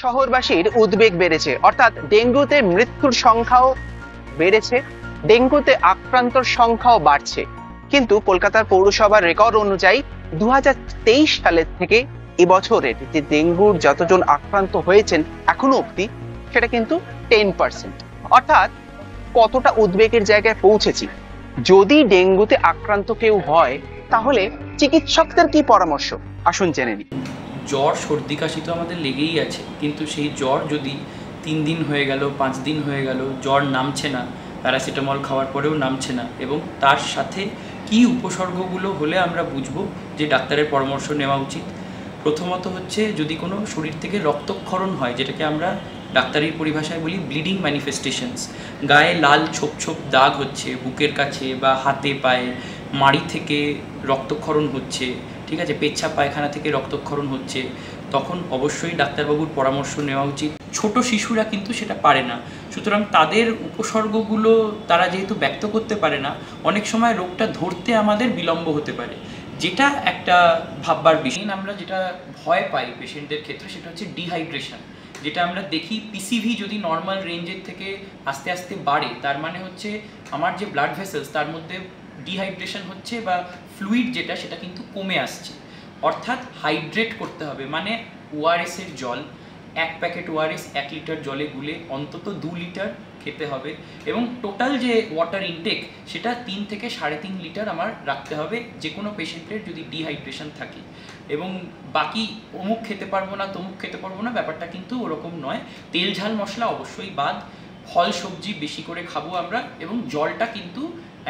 শহরবাসীর উদ্বেগ বেড়েছে, অর্থাৎ ডেঙ্গুতে মৃত্যুর সংখ্যাও বেড়েছে, ডেঙ্গুতে আক্রান্তর সংখ্যাও বাড়ছে। কিন্তু কলকাতার পৌরসভার রেকর্ড অনুযায়ী 2023 সালের থেকে এবছরের যে ডেঙ্গুর যতজন আক্রান্ত হয়েছেন এখনো অব্দি, সেটা কিন্তু 10%। অর্থাৎ কতটা উদ্বেগের জায়গায় পৌঁছেছি। যদি ডেঙ্গুতে আক্রান্ত কেউ হয় তাহলে চিকিৎসকদের কি পরামর্শ, আসুন জেনে নিই। জ্বর সর্দি কাশি তো আমাদের লেগেই আছে, কিন্তু সেই জ্বর যদি 3 দিন হয়ে গেল, 5 দিন হয়ে গেল, জ্বর নামছে না, প্যারাসিটামল খাওয়ার পরেও নামছে না, এবং তার সাথে কি উপসর্গগুলো হলে আমরা বুঝবো যে ডাক্তারের পরামর্শ নেওয়া উচিত। প্রথমত হচ্ছে যদি কোনো শরীর থেকে রক্তক্ষরণ হয়, যেটাকে আমরা ডাক্তারি পরিভাষায় বলি ব্লিডিং ম্যানিফেস্টেশনস, গায়ে লাল ছোপ ছোপ দাগ হচ্ছে বুকের কাছে বা হাতে পায়ে, মাড়ি থেকে রক্তক্ষরণ হচ্ছে, ঠিক আছে, পেচ্ছাপ পায়খানা থেকে রক্তক্ষরণ হচ্ছে, তখন অবশ্যই ডাক্তারবাবুর পরামর্শ নেওয়া উচিত। ছোট শিশুরা কিন্তু সেটা পারে না, সুতরাং তাদের উপসর্গগুলো তারা যেহেতু ব্যক্ত করতে পারে না, অনেক সময় রোগটা ধরতে আমাদের বিলম্ব হতে পারে, যেটা একটা ভাববার বিষয়। আমরা যেটা ভয় পাই পেশেন্টদের ক্ষেত্রে সেটা হচ্ছে ডিহাইড্রেশন, যেটা আমরা দেখি পিসিভি যদি নর্মাল রেঞ্জের থেকে আস্তে আস্তে বাড়ে, তার মানে হচ্ছে আমার যে ব্লাড ভেসেলস তার মধ্যে ডিহাইড্রেশন হচ্ছে বা ফ্লুইড যেটা সেটা কিন্তু কমে আসছে। অর্থাৎ হাইড্রেট করতে হবে, মানে ওআরএস এর জল, 1 প্যাকেট ওআরএস 1 লিটার জলে গুলে অন্তত 2 লিটার খেতে হবে, এবং টোটাল যে ওয়াটার ইনটেক সেটা 3 থেকে 3.5 লিটার আমার রাখতে হবে যে কোনো পেশেন্টের যদি ডিহাইড্রেশন থাকে। এবং বাকি অমুক খেতে পারবো না তমুক খেতে পারবো না, ব্যাপারটা কিন্তু ওরকম নয়। তেল ঝাল মশলা অবশ্যই বাদ, ফল সবজি বেশি করে খাবো আমরা, এবং জলটা কিন্তু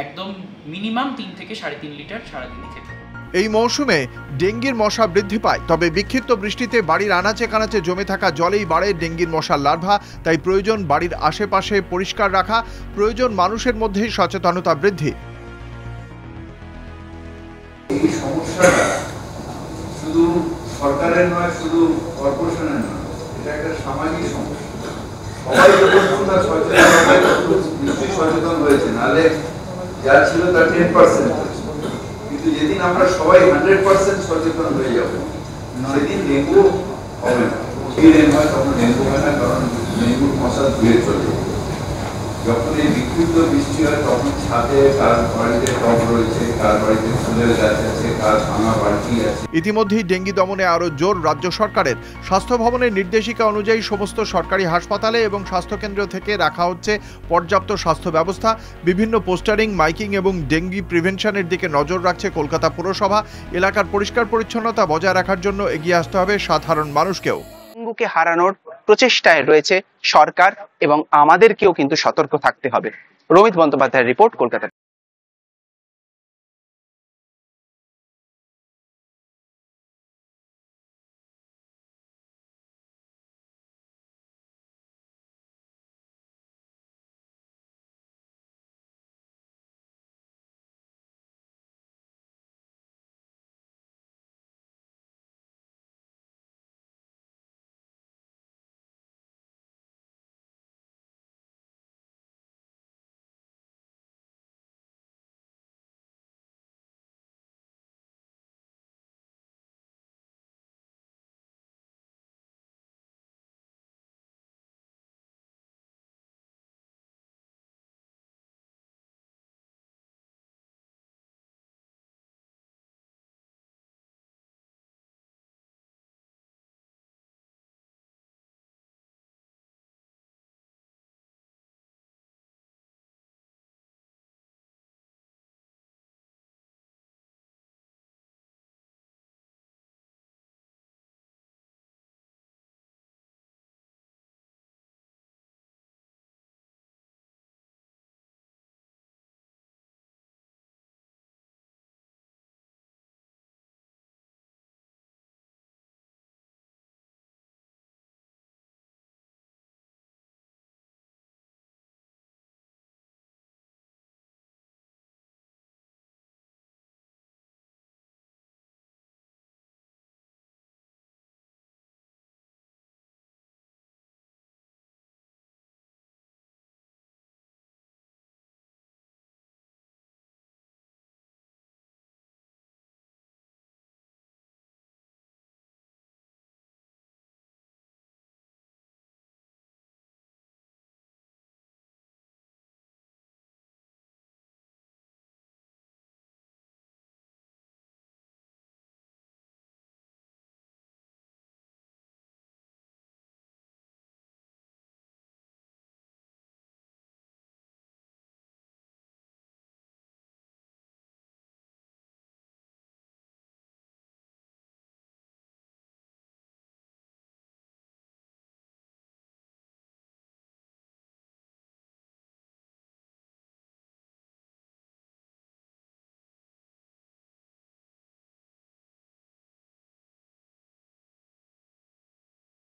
একদম মিনিমাম 3 থেকে 3.5 লিটার সারাদিনই খেতে হবে। এই মৌসুমে ডেঙ্গির মশা বৃদ্ধি পায়, তবে বিক্ষিপ্ত বৃষ্টিতে বাড়ির আনাচে কানাচে জমে থাকা জলেই বাড়ে ডেঙ্গির মশার লার্ভা। তাই প্রয়োজন বাড়ির আশেপাশে পরিষ্কার রাখা, প্রয়োজন মানুষের মধ্যে সচেতনতা বৃদ্ধি। এই সমস্যাটা শুধু সরকারের নয়, শুধু কর্পোরেশনের নয়, এটা একটা সামাজিক সমস্যা। সবাই যখন সচেতন হয়েছে, নাহলে যা ছিল তার 10%, কিন্তু যেদিন আমরা সবাই 100% সচেতন হয়ে যাব, সেদিন ডেঙ্গু হবে না। হয় তখন ডেঙ্গু হয় না, কারণ ডেঙ্গুর মশা ধুয়ে চলে। যখন এই বিক্ষিপ্ত বৃষ্টি হয় তখন ছাদে কার বাড়িতে টব রয়েছে, কার বাড়িতে ফুলের গাছ আছে, কার ভাঙা বাড়ি আছে। ইতিমধ্যেই ডেঙ্গি দমনে আরও জোর রাজ্য সরকারের। স্বাস্থ্য ভবনের নির্দেশিকা অনুযায়ী সমস্ত সরকারি হাসপাতালে এবং স্বাস্থ্যকেন্দ্র থেকে রাখা হচ্ছে পর্যাপ্ত স্বাস্থ্য ব্যবস্থা। বিভিন্ন পোস্টারিং, মাইকিং এবং ডেঙ্গি প্রিভেনশনের দিকে নজর রাখছে কলকাতা পুরসভা। এলাকার পরিষ্কার পরিচ্ছন্নতা বজায় রাখার জন্য এগিয়ে আসতে হবে সাধারণ মানুষকেও। ডেঙ্গুকে হারানোর প্রচেষ্টায় রয়েছে সরকার, এবং আমাদেরকেও কিন্তু সতর্ক থাকতে হবে। রমিত বন্দ্যোপাধ্যায়ের রিপোর্ট, কলকাতা।